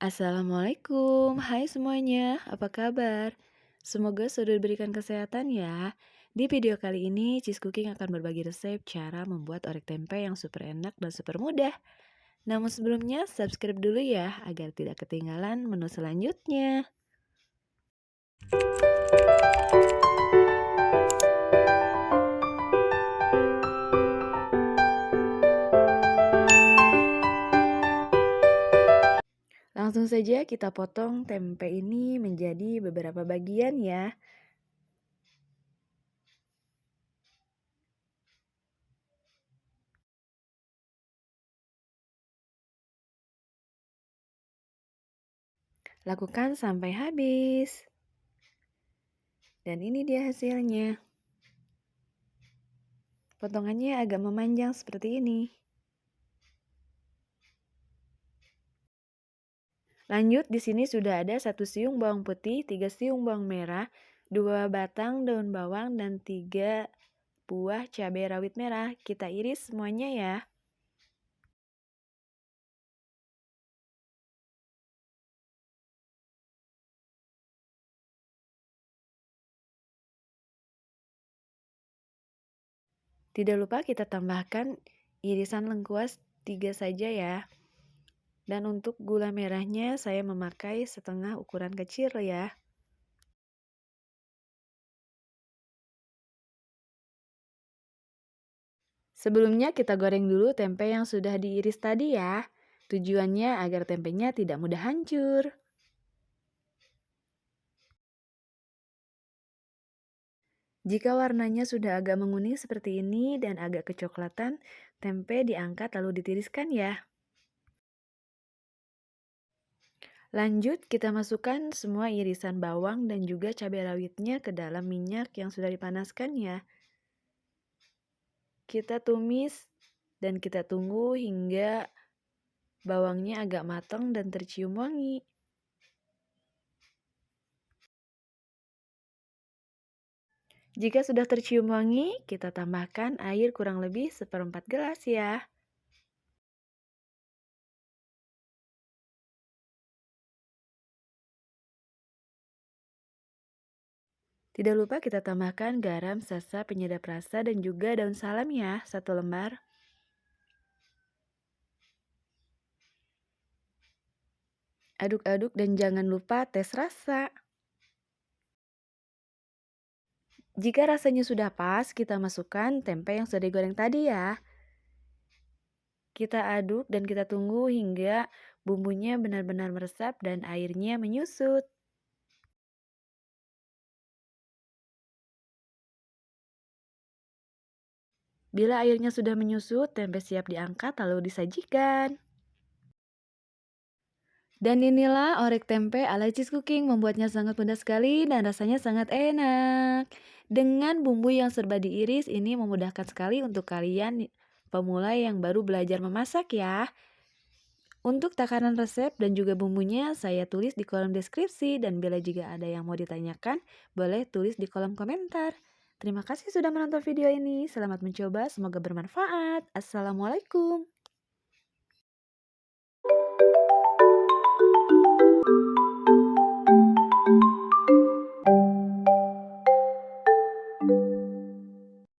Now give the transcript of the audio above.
Assalamualaikum, hai semuanya, apa kabar? Semoga sudah diberikan kesehatan ya. Di video kali ini, Cheese Cooking akan berbagi resep cara membuat orek tempe yang super enak dan super mudah. Namun sebelumnya, subscribe dulu ya, agar tidak ketinggalan menu selanjutnya. Langsung saja kita potong tempe ini menjadi beberapa bagian ya. Lakukan sampai habis. Dan ini dia hasilnya. Potongannya agak memanjang seperti ini. Lanjut, di sini sudah ada 1 siung bawang putih, 3 siung bawang merah, 2 batang daun bawang, dan 3 buah cabai rawit merah. Kita iris semuanya ya. Tidak lupa kita tambahkan irisan lengkuas 3 saja ya. Dan untuk gula merahnya saya memakai setengah ukuran kecil ya. Sebelumnya kita goreng dulu tempe yang sudah diiris tadi ya. Tujuannya agar tempenya tidak mudah hancur. Jika warnanya sudah agak menguning seperti ini dan agak kecoklatan, tempe diangkat lalu ditiriskan ya. Lanjut, kita masukkan semua irisan bawang dan juga cabai rawitnya ke dalam minyak yang sudah dipanaskan ya. Kita tumis dan kita tunggu hingga bawangnya agak matang dan tercium wangi. Jika sudah tercium wangi, kita tambahkan air kurang lebih 1/4 gelas ya. Tidak lupa kita tambahkan garam, sasa, penyedap rasa, dan juga daun salam ya, 1 lembar. Aduk-aduk dan jangan lupa tes rasa. Jika rasanya sudah pas, kita masukkan tempe yang sudah digoreng tadi ya. Kita aduk dan kita tunggu hingga bumbunya benar-benar meresap dan airnya menyusut. Bila airnya sudah menyusut, tempe siap diangkat lalu disajikan. Dan inilah orek tempe ala Cheese Cooking, membuatnya sangat mudah sekali dan rasanya sangat enak. Dengan bumbu yang serba diiris, ini memudahkan sekali untuk kalian pemula yang baru belajar memasak ya. Untuk takaran resep dan juga bumbunya saya tulis di kolom deskripsi, dan bila juga ada yang mau ditanyakan, boleh tulis di kolom komentar. Terima kasih sudah menonton video ini, selamat mencoba, semoga bermanfaat. Assalamualaikum.